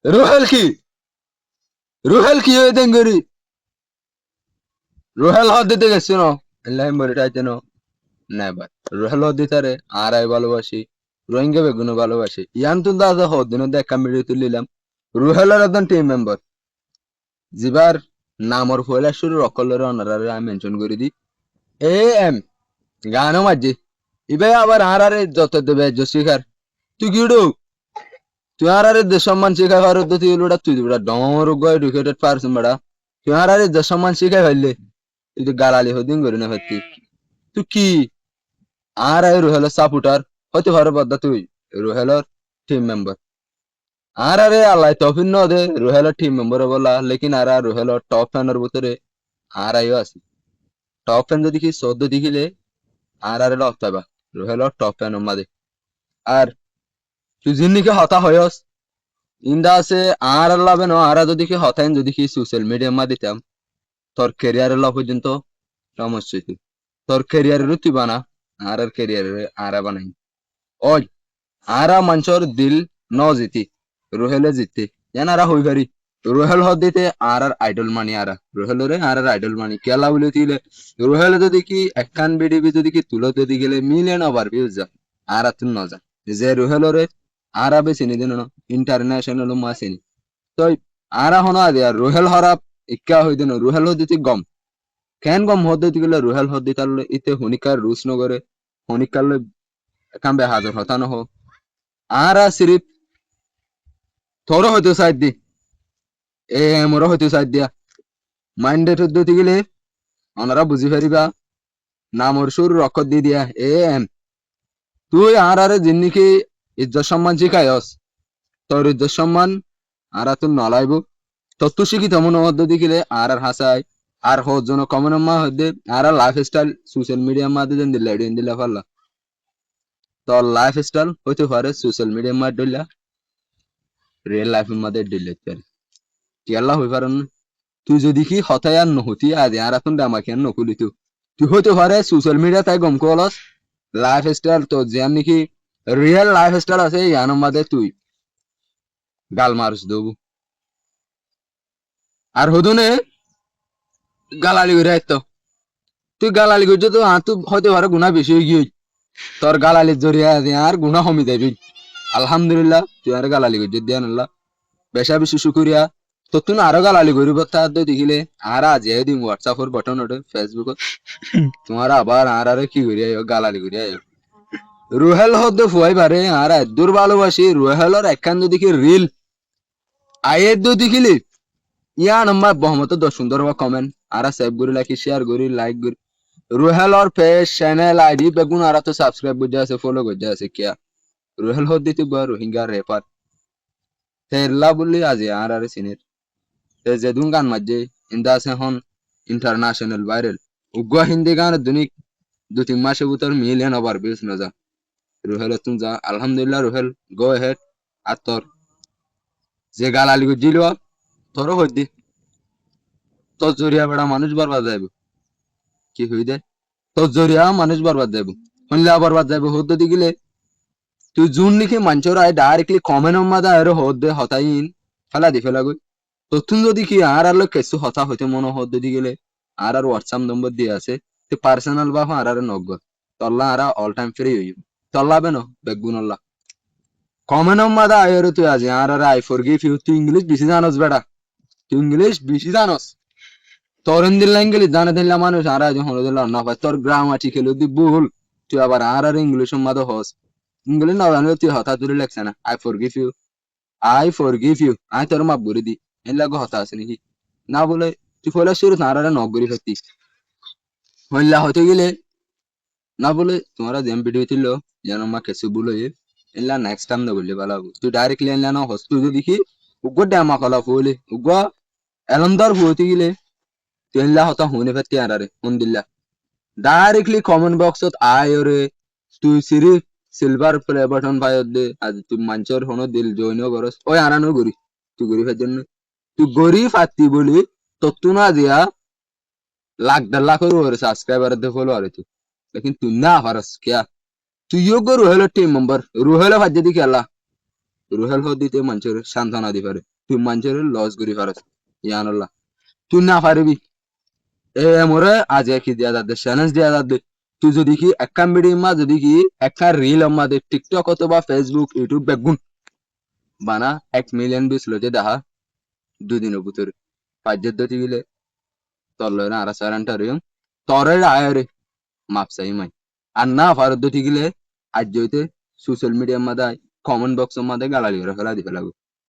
রুহেল কি রুহেল কি হয়ে দেন গরি রুহেল হদ দিতে গেছিল এলাই মরিটাইতে ন নেবার রুহেল হদ দিতারে আর আই ভালোবাসি রোহিঙ্গা বেগুনো ভালোবাসি ইয়ান তুন দাদা হদ দিন দেখা ভিডিও তুলিলাম রুহেলের একজন টিম মেম্বার জিবার নামর ফয়লা শুরু রকলের অনারারে আমি মেনশন করে দি এ এম গানও মাঝে ইবে আবার আর আরে যত দেবে জসিকার তুই কিডু তুই আর আরে দেশ সম্মান শিখাই পারো তো তুই ওটা তুই ওটা ডমর এডুকেটেড পারসন বড়া তুই আর আরে দেশ সম্মান শিখাই পারলে তুই তো গালালি হদিন করি না হতি তুই কি আর আই রুহেলের সাপোর্টার হতে পারো বদ্দা তুই রুহেলের টিম মেম্বার আর আরে আল্লাহ তফিন ন দে রুহেলের টিম মেম্বার বলা লেকিন আর রুহেলের টপ ফ্যানের ভিতরে আর আইও আছে টপ ফ্যান যদি কি চোদ্দ দেখিলে আর আরে লস পাইবা রুহেলের টপ ফ্যান মাদে আর তুই জিন্নিকে হতা হয়স ইন্দা আছে আর লাভে ন আর যদি কি হতাইন যদি কি সোশ্যাল মিডিয়া মা দিতাম তোর ক্যারিয়ারের লাভ পর্যন্ত সমস্যা হইতো তোর ক্যারিয়ারের তুই বানা আর ক্যারিয়ারের আর বানাই ওই আরা মানুষের দিল ন জিতি রুহেলে জিততে যেন আরা হই পারি রুহেল হদ দিতে আর আইডল মানি আরা রুহেলরে আর আইডল মানি কেলা বলে দিলে রুহেল যদি কি একখান বিডিবি যদি কি তুলো যদি গেলে মিলিয়ন ওভার ভিউজ যা আর তুই ন যা যে রুহেলরে আরা বে চিনি দিন ইন্টারন্যাশনাল মা চিনি তো আরা হন আদি আর রুহেল হরাপ ইক্কা হই দিন রুহেল হদ দিতে গম কেন গম হদ দিতে গেলে রুহেল হদ দিতে ইতে হনিকার রুস নগরে হনিকার কামবে হাজার হতানো হোক আরা সিরিপ তোর হয়তো সাইড দি মোর হয়তো সাইড দিয়া মাইন্ডেড দিতে গেলে ওনারা বুঝি পারিবা নামর সুর রক্ষত দি দিয়া এম তুই আর আরে জিন্নিকে ইজ্জত সম্মান শিখায়স তোর ইজ্জত সম্মান আর তুই নলাইব তত্ত্ব শিখি তেমন মধ্যে গেলে আর হাসাই আর হজন কমন মা হদ্দে আর লাইফ স্টাইল সোশ্যাল মিডিয়া মাধ্যমে যেন দিলে এডিন দিলে পারলা তোর লাইফ স্টাইল হইতে পারে সোশ্যাল মিডিয়া মাধ্যমে রিয়েল লাইফের মধ্যে ডিলেট পারে কেলা হই পারেন তুই যদি কি হতাই আর নহতি আজ আর এখন দামাকে আর নকুলি তুই হইতে পারে সোশ্যাল মিডিয়া তাই গম কলস লাইফ স্টাইল তো যে নাকি রিয়েল লাইফ স্টাইল আছে ইয়ানোর মধ্যে তুই গাল মারস দেবো আর হদনে গালালি করে তো তুই গালালি করছো তো আর তুই হয়তো পারে গুণা বেশি হয়ে গিয়ে তোর গালালির জরিয়া আর গুণা কমি দেবি আলহামদুলিল্লাহ তুই আর গালালি করছো দিয়া নাল্লা বেশা বেশি শুকুরিয়া তো তুই আরো গালালি করিব তার দেখিলে আর আজ দিম হোয়াটসঅ্যাপের বটন ওঠে ফেসবুকত তোমার আবার আর আরে কি করি গালালি করি রুহেল হদ ফুয়াই পারে আর দূর ভালোবাসি রুহেলর একখান যদি কি রিল আয়ের দেখিলি ইয়ান আমার বহমত দশ সুন্দর বা কমেন্ট আর সেভ করি লাইকি শেয়ার করি লাইক করি রুহেলর পেজ চ্যানেল আইডি বেগুন আর তো সাবস্ক্রাইব করতে আছে ফলো করতে আছে কিয়া রুহেল হদ দিতে রোহিঙ্গা রেপার তেরলা বললি আজ আর আরে সিনের যেদুন গান মাঝে ইন্দা আছে হন ইন্টারন্যাশনাল ভাইরাল উগ্র হিন্দি গান দুনিক 2-3 মাসের ভিতর মিলিয়ন ওভার ভিউজ না যা রুহেল তুমি যা আলহামদুলিল্লাহ রুহেল গো হেড আর তোর যে গালালি দিল তোরও হইদি তোর জরিয়া বেড়া মানুষ বরবাদ যাইব কি হই দে তোর জরিয়া মানুষ বরবাদ যাইব হইলা বরবাদ যাইব হদ দি গেলে তুই জুন লিখে মানুষের আয় ডাইরেক্টলি কমেন্ট মাদা আর হদ দে হতাইন ফেলা দি ফেলা গই তো তুমি যদি কি আর আলো কিছু হতা হইতে মনে হদ দি গেলে আর হোয়াটসঅ্যাপ নম্বর দিয়ে আছে তুই পার্সোনাল বা আর নগদ তল্লা আর অল টাইম ফ্রি হইব তল্লা বেনো বেগুন আল্লাহ কমেন্ট মাদা আয় তুই আজ আর আই ফরগিভ ইউ তুই ইংলিশ বেশি জানোস বেটা তুই ইংলিশ বেশি জানোস তোর হিন্দি ল্যাঙ্গুয়েজ জানে দিলে মানুষ আর যখন না পায় তোর গ্রামাটিক্যাল যদি ভুল তুই আবার আর ইংলিশের মাদে হস ইংলিশ না জানলে তুই হঠাৎ ধরে লেখছে না আই ফরগিভ ইউ আই তোর মাপ করে দি এর লাগে হতা আছে নাকি না বলে তুই ফলে শুরু না আর নক করি ফেলতিস হইলা হতে গেলে না বলে তোমার যেম ভিডিও ছিল যেন মা কেসু বলে এলা নেক্সট টাইম না বললে ভালো তুই ডাইরেক্টলি এলা না হস তুই দেখি উগ্র ড্যামা কলা ফুলে উগ্র এলন্দার হতে গেলে তেনলা হতা হুনে ফেতে আরারে হুনদিল্লা ডাইরেক্টলি কমেন্ট বক্সত আয় রে তুই সিরি সিলভার প্লে বাটন পাই দে আজ তুই মঞ্চর হনো দিল জয়েন করস ওই আরানো গরি তুই গরি ফের জন্য তুই গরি ফাতি বলি তো তু না দিয়া লাখ 1.5 লাখ ওরে সাবস্ক্রাইবার দে ফলো আরে তুই লেকিন তুই না পারস কিয়া তুই ইয়োগো রুহেল টিম মেম্বার রুহেল ফাজে দি খেলা রুহেল হদিতে মঞ্চর সান্ত্বনা দি পারে তুই মানুষের লস করি পারস ইয়ানুল্লাহ তুই না পারবি এ এমরে আজকে কি দিয়া যাচ্ছে চ্যালেঞ্জ দিয়া যাচ্ছে তুই যদি কি একটা ভিডিও মা যদি কি একটা রিল আমাদের টিকটক অথবা ফেসবুক ইউটিউব বেগুন বানা 1 মিলিয়ন ভিউজ লইতে দেখা 2 দিনের ভিতরে পাঁচজের দতি গেলে তোর লয় না আর সারান্টার তরে আয়রে মাপসাই মাই আর না ফারত দতি গেলে আজ জইতে সোশ্যাল মিডিয়ার মাঝে কমেন্ট বক্সের মাঝে গালালি করে ফেলা দিতে লাগবে